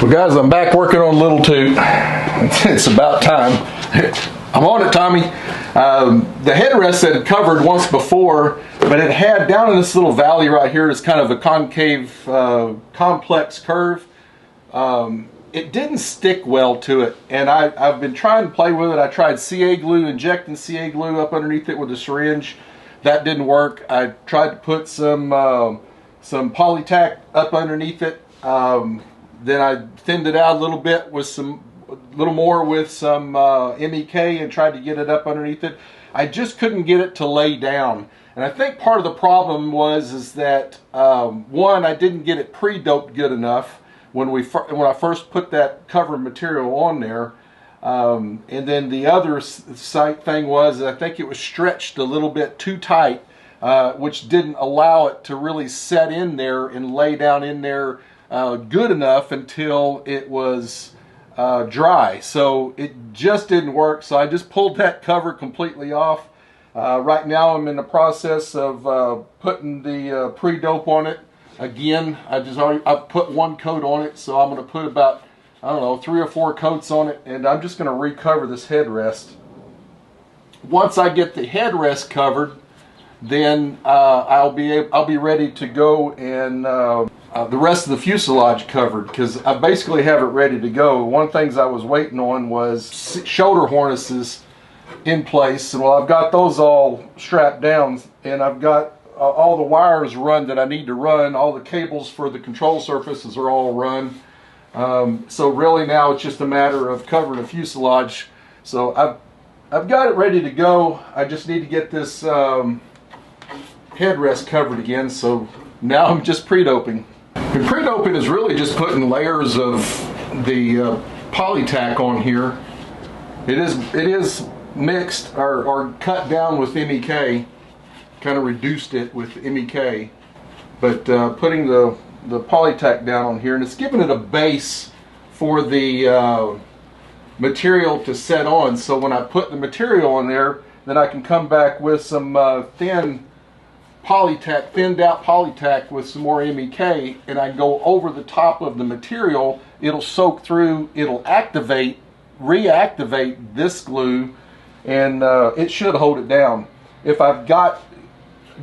Well guys, I'm back working on Little Toot. It's about time. I'm on it, Tommy. The headrest had covered once before, but it had down in this little valley right here, it's kind of a concave, complex curve. It didn't stick well to it, and I've been trying to play with it. I tried CA glue, injecting CA glue up underneath it with a syringe. That didn't work. I tried to put some polytack up underneath it. Then I thinned it out a little bit with a little more with some MEK and tried to get it up underneath it. I just couldn't get it to lay down. And I think part of the problem was that one, I didn't get it pre-doped good enough when I first put that cover material on there. And then the other thing was I think it was stretched a little bit too tight, which didn't allow it to really set in there and lay down in there good enough until it was dry. So it just didn't work. So I just pulled that cover completely off. Right now I'm in the process of putting the pre-dope on it. Again, I've put one coat on it, so I'm going to put about, I don't know, 3 or 4 coats on it, and I'm just going to recover this headrest. Once I get the headrest covered, then I'll be ready to go and the rest of the fuselage covered, because I basically have it ready to go. One of the things I was waiting on was shoulder harnesses in place, and well, I've got those all strapped down, and I've got all the wires run that I need to run. All the cables for the control surfaces are all run. So really now it's just a matter of covering the fuselage. So I've got it ready to go. I just need to get this headrest covered again. So now I'm just pre-doping. And pre-doping is really just putting layers of the polytack on here. It is mixed or cut down with MEK. Kind of reduced it with MEK, but putting the polytack down on here, and it's giving it a base for the material to set on. So when I put the material on there, then I can come back with some thinned out polytack with some more MEK, and I go over the top of the material. It'll soak through, it'll reactivate this glue, and it should hold it down. If I've got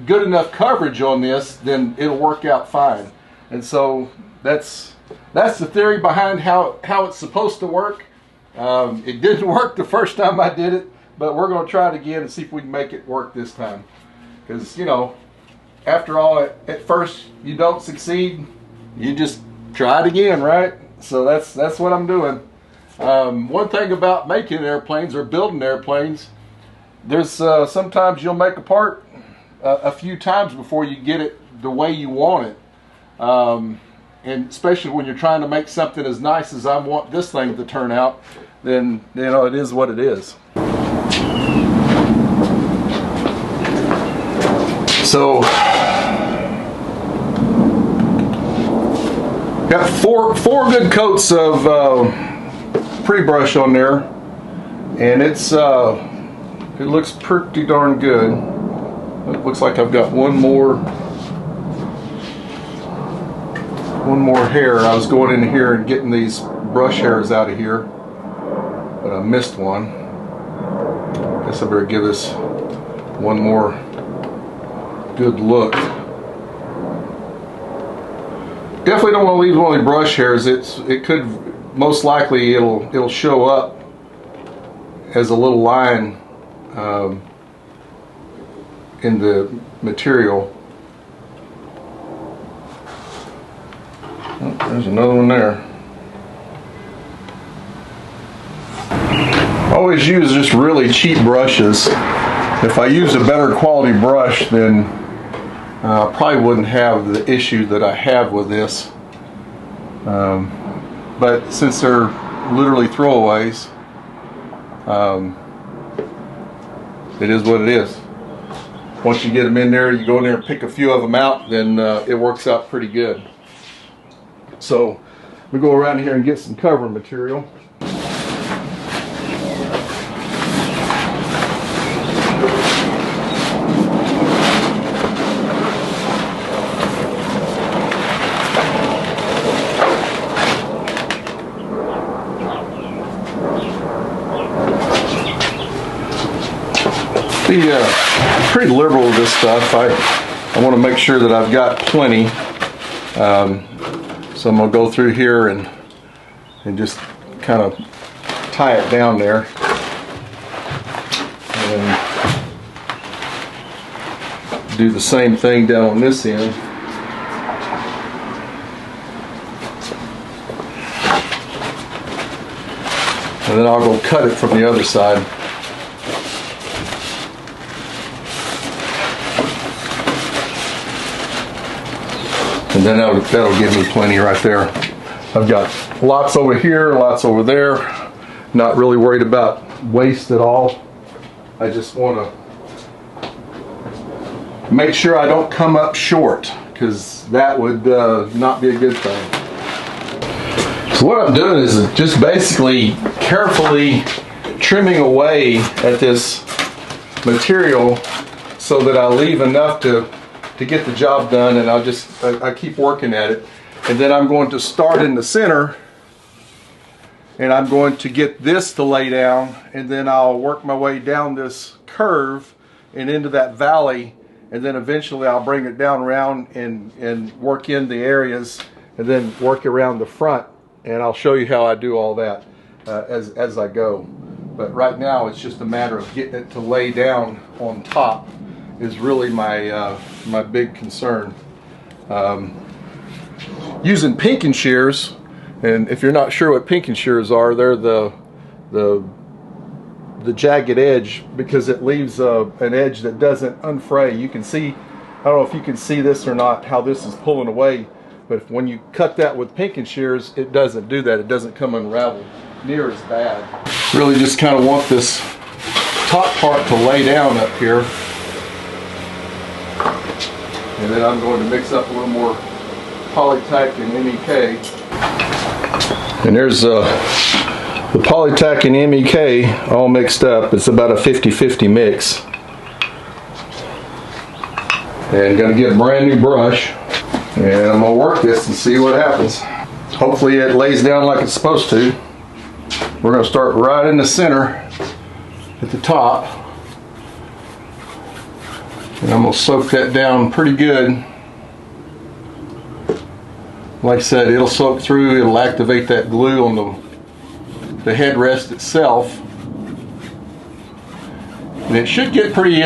good enough coverage on this, then it'll work out fine. And so that's the theory behind how it's supposed to work. It didn't work the first time I did it, but we're going to try it again and see if we can make it work this time. Because, you know, after all, at first you don't succeed, you just try it again, right? So that's what I'm doing. One thing about making airplanes or building airplanes, there's sometimes you'll make a part a few times before you get it the way you want it, and especially when you're trying to make something as nice as I want this thing to turn out, then you know it is what it is. So got four good coats of pre-brush on there, and it looks pretty darn good. It looks like I've got one more hair. I was going in here and getting these brush hairs out of here, but I missed one. Guess I better give this one more good look. Definitely don't want to leave only brush hairs. It could most likely it'll show up as a little line in the material. Oh, there's another one there. Always use just really cheap brushes. If I use a better quality brush, then I probably wouldn't have the issue that I have with this. But since they're literally throwaways, it is what it is. Once you get them in there, you go in there and pick a few of them out, then it works out pretty good. So we go around here and get some cover material. pretty liberal with this stuff. I want to make sure that I've got plenty. So I'm going to go through here and just kind of tie it down there. And do the same thing down on this end. And then I'll go cut it from the other side. And then that'll give me plenty right there. I've got lots over here, lots over there. Not really worried about waste at all. I just want to make sure I don't come up short, because that would not be a good thing. So what I'm doing is just basically carefully trimming away at this material so that I leave enough to get the job done, and I keep working at it. And then I'm going to start in the center, and I'm going to get this to lay down, and then I'll work my way down this curve and into that valley, and then eventually I'll bring it down around and work in the areas, and then work around the front, and I'll show you how I do all that as I go. But right now it's just a matter of getting it to lay down on top is really my my big concern. Using pinking shears, and if you're not sure what pinking shears are, they're the jagged edge, because it leaves an edge that doesn't unfray. You can see, I don't know if you can see this or not, how this is pulling away, but when you cut that with pinking shears, it doesn't do that. It doesn't come unraveled near as bad. Really just kind of want this top part to lay down up here. And then I'm going to mix up a little more Polytack and MEK. And there's the Polytack and MEK all mixed up. It's about a 50-50 mix. And going to get a brand new brush. And I'm going to work this and see what happens. Hopefully it lays down like it's supposed to. We're going to start right in the center at the top. And I'm going to soak that down pretty good. Like I said, it'll soak through, it'll activate that glue on the headrest itself. And it should get pretty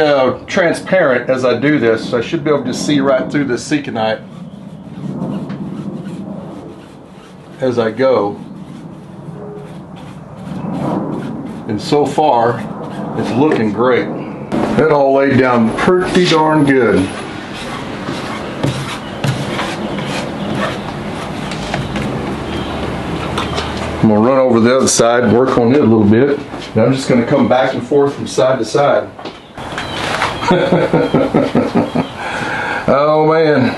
transparent as I do this. So I should be able to see right through the Seconite as I go. And so far, it's looking great. That all laid down pretty darn good. I'm going to run over the other side and work on it a little bit. And I'm just going to come back and forth from side to side. Oh man.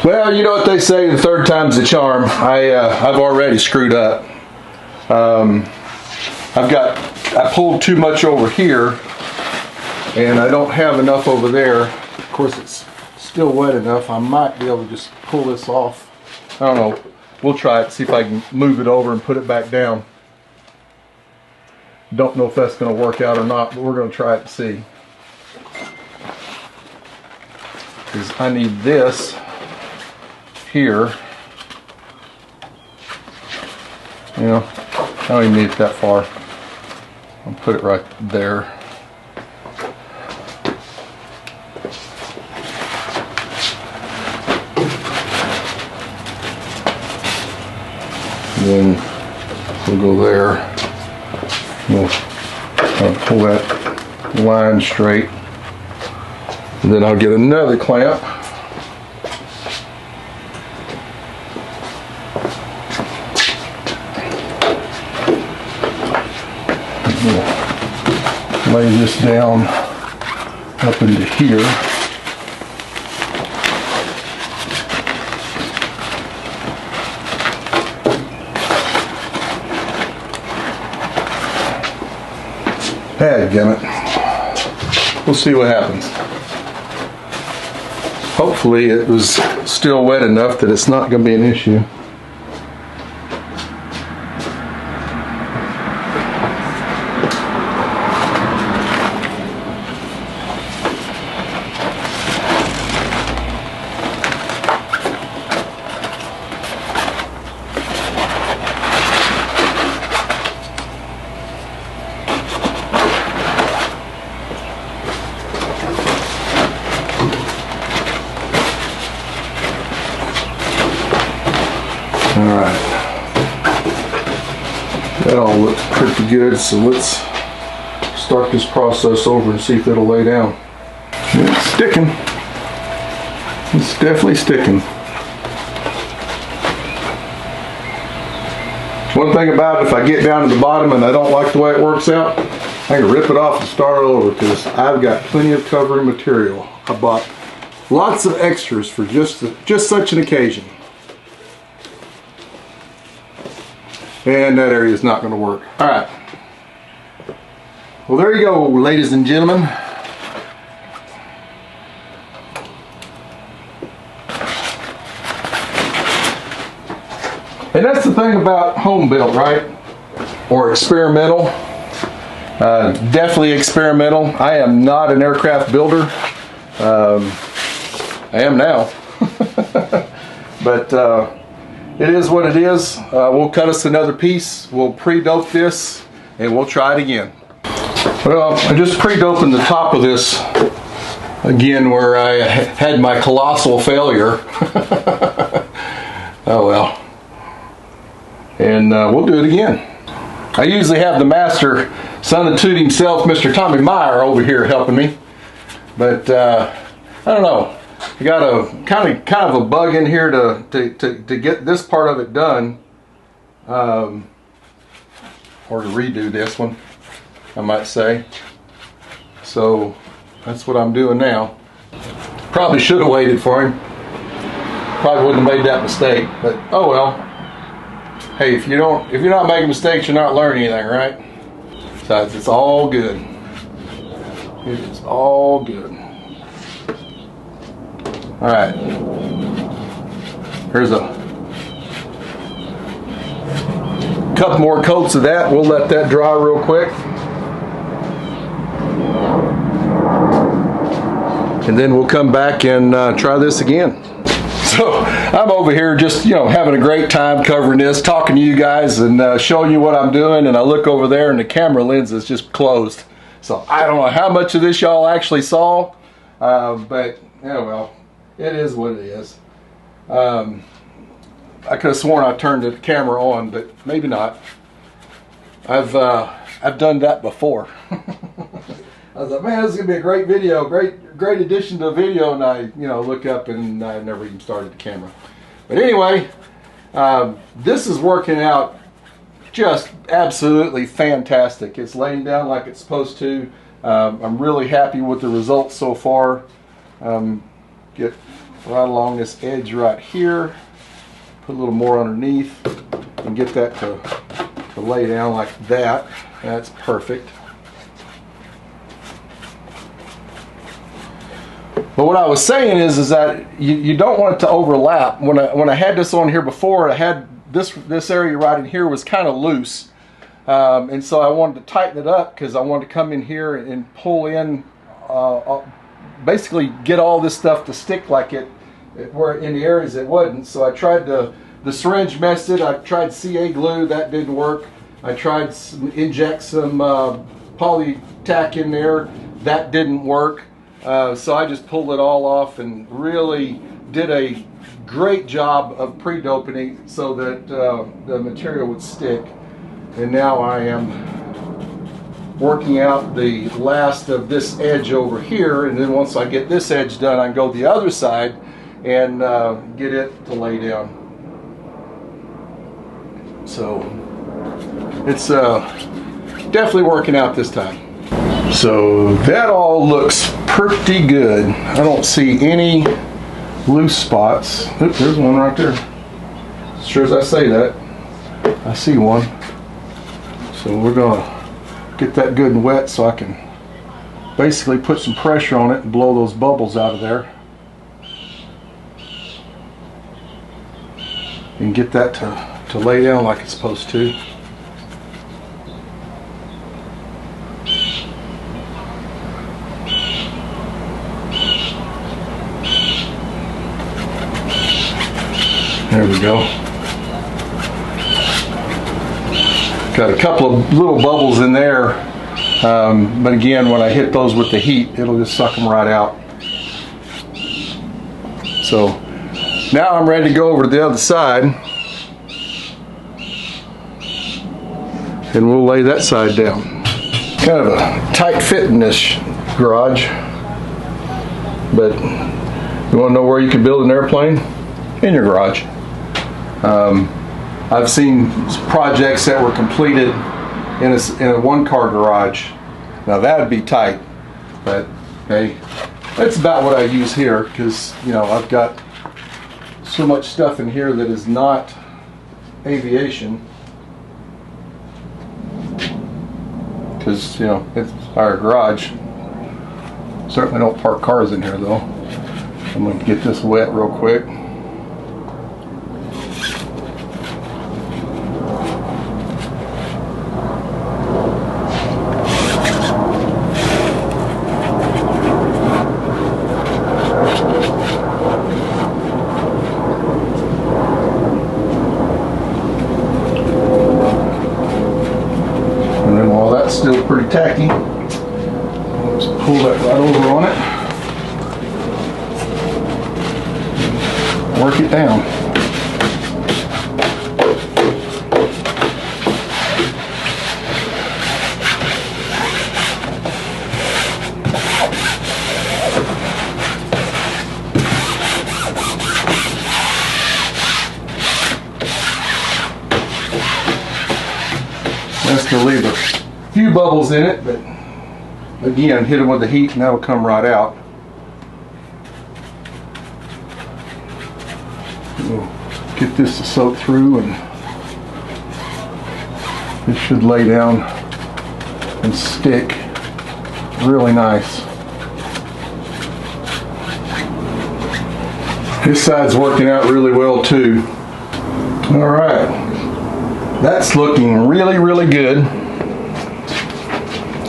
Well, you know what they say, the third time's the charm. I've already screwed up. I pulled too much over here, and I don't have enough over there. Of course, it's still wet enough. I might be able to just pull this off. I don't know. We'll try it, see if I can move it over and put it back down. Don't know if that's going to work out or not, but we're going to try it and see. Because I need this here. You know, I don't even need it that far. I'll put it right there. And then we'll go there. We'll pull that line straight. And then I'll get another clamp. Lay this down up into here. Dadgummit. We'll see what happens. Hopefully it was still wet enough that it's not going to be an issue. All right, that all looks pretty good, so let's start this process over and see if it'll lay down. It's sticking. It's definitely sticking. One thing about it, if I get down to the bottom and I don't like the way it works out, I can rip it off and start over, because I've got plenty of covering material. I bought lots of extras for just such an occasion. And that area is not going to work. All right. Well, there you go, ladies and gentlemen. And that's the thing about home built, right? Or experimental. Definitely experimental. I am not an aircraft builder. I am now. But it is what it is. We'll cut us another piece. We'll pre-dope this and we'll try it again. Well, I just pre-doping the top of this again where I had my colossal failure. Oh well. And we'll do it again. I usually have the master, son of Toot himself, Mr. Tommy Meyer, over here helping me. But I don't know. I got a kind of a bug in here to get this part of it done, or to redo this one, I might say. So that's what I'm doing now. Probably should have waited for him. Probably wouldn't have made that mistake, but oh well. Hey, if you're not making mistakes, you're not learning anything, right? So it's all good. It is all good. All right. Here's a couple more coats of that. We'll let that dry real quick. And then we'll come back and try this again. So I'm over here just, having a great time covering this, talking to you guys and showing you what I'm doing. And I look over there and the camera lens is just closed. So I don't know how much of this y'all actually saw, but yeah, well, it is what it is. I could have sworn I turned the camera on, but maybe not. I've done that before. I was like, man, this is gonna be a great video, great addition to a video, and I, look up and I never even started the camera. But anyway, this is working out just absolutely fantastic. It's laying down like it's supposed to. I'm really happy with the results so far. Get right along this edge right here, put a little more underneath, and get that to lay down like that. That's perfect. But what I was saying is that you don't want it to overlap. When I had this on here before, I had this area right in here was kind of loose, and so I wanted to tighten it up because I wanted to come in here and pull in, basically get all this stuff to stick like it where in the areas it wasn't. So I tried the syringe messed it. I tried CA glue, that didn't work. I tried to inject some poly tack in there, that didn't work. So I just pulled it all off and really did a great job of pre-doping it so that the material would stick. And now I am working out the last of this edge over here, and then once I get this edge done, I can go the other side and get it to lay down. So it's definitely working out this time. So that all looks pretty good. I don't see any loose spots. Oops, there's one right there. As sure as I say that, I see one. So we're gonna get that good and wet so I can basically put some pressure on it and blow those bubbles out of there. And get that to lay down like it's supposed to. There we go. Got a couple of little bubbles in there, but again, when I hit those with the heat, it'll just suck them right out. So now I'm ready to go over to the other side and we'll lay that side down. Kind of a tight fit in this garage, but you want to know where you can build an airplane? In your garage. I've seen projects that were completed in a one-car garage. Now that would be tight, but hey, that's about what I use here, because I've got so much stuff in here that is not aviation, because it's our garage. Certainly don't park cars in here though. I'm going to get this wet real quick. Still pretty tacky. Let's pull that right over on it. Work it down. That's the lever. Few bubbles in it, but again, hit them with the heat and that'll come right out. We'll get this to soak through, and this should lay down and stick really nice. This side's working out really well too. All right, that's looking really, really good.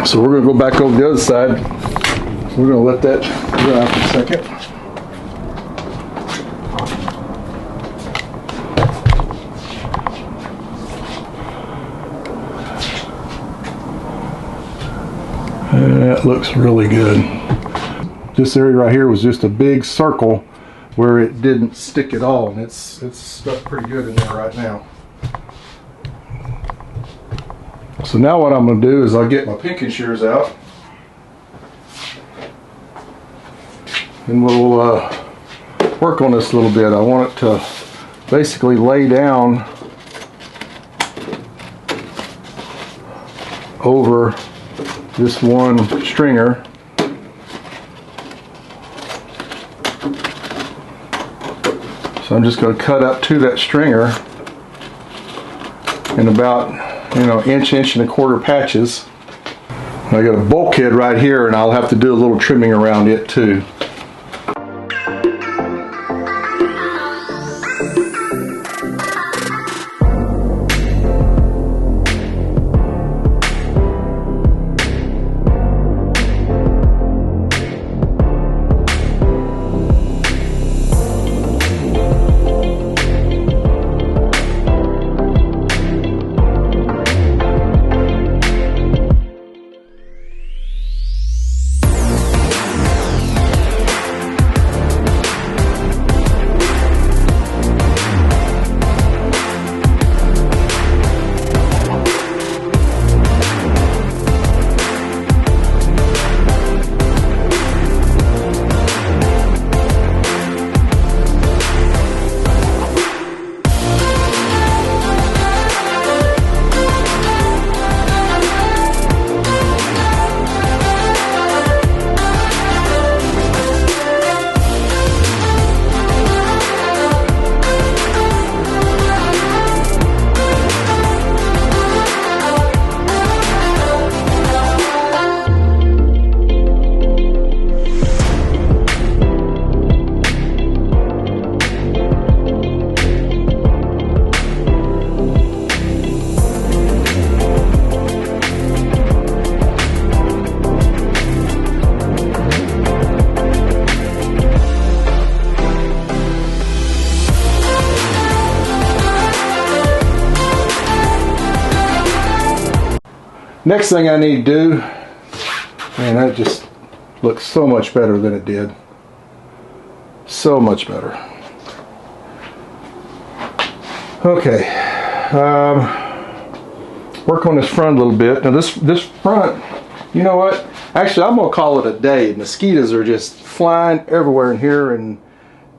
So we're going to go back over the other side. So we're going to let that dry for a second. And that looks really good. This area right here was just a big circle where it didn't stick at all, and it's stuck pretty good in there right now. So now what I'm going to do is I'll get my pinking shears out, and we'll work on this a little bit. I want it to basically lay down over this one stringer. So I'm just going to cut up to that stringer in about inch and a quarter patches. I got a bulkhead right here, and I'll have to do a little trimming around it too. Next thing I need to do, man, that just looks so much better than it did. So much better. Okay. work on this front a little bit. Now this front, you know what? Actually, I'm gonna call it a day. Mosquitoes are just flying everywhere in here, and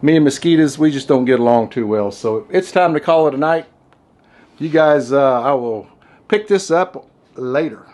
me and mosquitoes, we just don't get along too well. So it's time to call it a night. You guys, I will pick this up later.